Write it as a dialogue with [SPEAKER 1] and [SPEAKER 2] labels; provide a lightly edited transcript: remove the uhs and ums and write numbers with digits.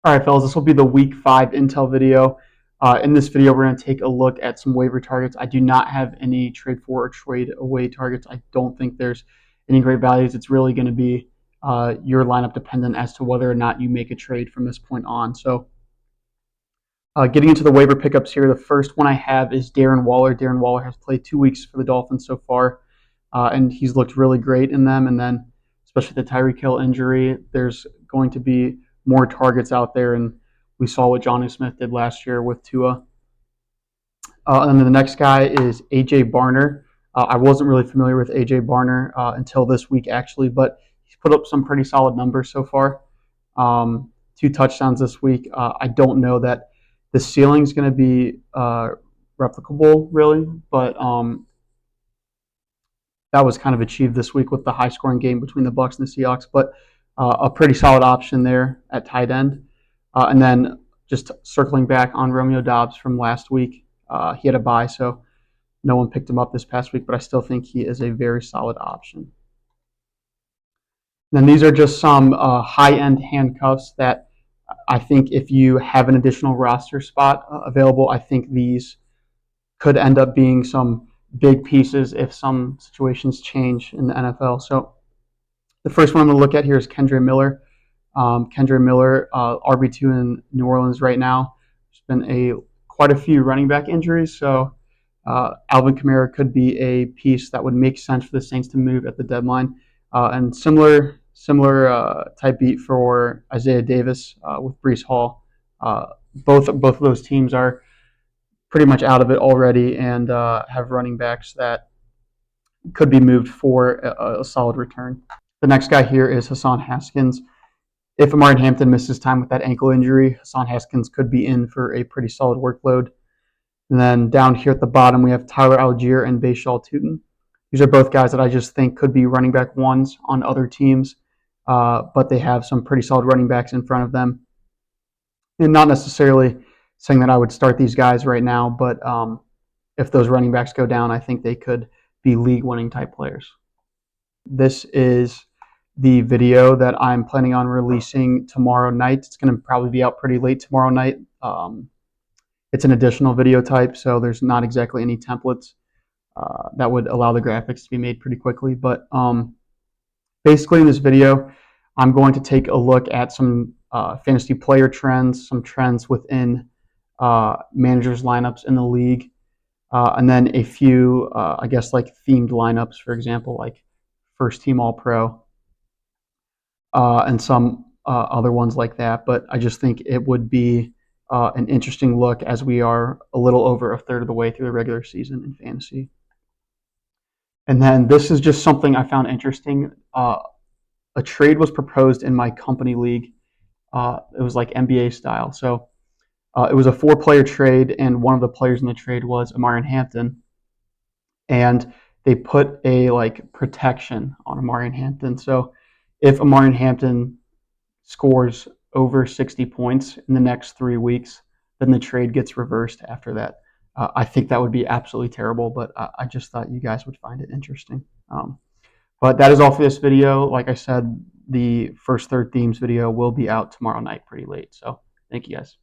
[SPEAKER 1] All right, fellas, this will be the Week 5 Intel video. In this video, we're going to take a look at some waiver targets. I do not have any trade for or trade away targets. I don't think there's any great values. It's really going to be your lineup dependent as to whether or not you make a trade from this point on. So getting into the waiver pickups here, the first one I have is Darren Waller. Darren Waller has played 2 weeks for the Dolphins so far, and he's looked really great in them. And then, especially the Tyreek Hill injury, there's going to be more targets out there, and we saw what Johnny Smith did last year with Tua. And then the next guy is A.J. Barner. I wasn't really familiar with A.J. Barner until this week, actually, but he's put up some pretty solid numbers so far. 2 touchdowns this week. I don't know that the ceiling is going to be replicable, really, but that was kind of achieved this week with the high-scoring game between the Bucs and the Seahawks. But a pretty solid option there at tight end. And then just circling back on Romeo Doubs from last week, he had a bye, so no one picked him up this past week, but I still think he is a very solid option. Then these are just some high-end handcuffs that I think if you have an additional roster spot available, I think these could end up being some big pieces if some situations change in the NFL. So the first one I'm going to look at here is Kendre Miller. Kendre Miller, RB2 in New Orleans right now. There's been quite a few running back injuries, so Alvin Kamara could be a piece that would make sense for the Saints to move at the deadline. And similar type beat for Isaiah Davis with Breece Hall. Both of those teams are pretty much out of it already and have running backs that could be moved for a solid return. The next guy here is Hassan Haskins. If Amari Hampton misses time with that ankle injury, Hassan Haskins could be in for a pretty solid workload. And then down here at the bottom, we have Tyler Algier and Bashal Tutin. These are both guys that I just think could be running back ones on other teams, but they have some pretty solid running backs in front of them. And not necessarily saying that I would start these guys right now, but if those running backs go down, I think they could be league-winning type players. This is the video that I'm planning on releasing tomorrow night. It's going to probably be out pretty late tomorrow night. It's an additional video type, so there's not exactly any templates that would allow the graphics to be made pretty quickly. But basically in this video, I'm going to take a look at some fantasy player trends, some trends within managers' lineups in the league, and then a few, I guess, like themed lineups, for example, like first team All-Pro, and some other ones like that. But I just think it would be an interesting look as we are a little over a third of the way through the regular season in fantasy. And then this is just something I found interesting. A trade was proposed in my company league. It was like NBA style. So it was a 4-player trade, and one of the players in the trade was Amari Hampton. And they put a protection on Amari Hampton. So if Amari Hampton scores over 60 points in the next 3 weeks, then the trade gets reversed after that. I think that would be absolutely terrible, but I just thought you guys would find it interesting. But that is all for this video. Like I said, the first third themes video will be out tomorrow night pretty late. So thank you guys.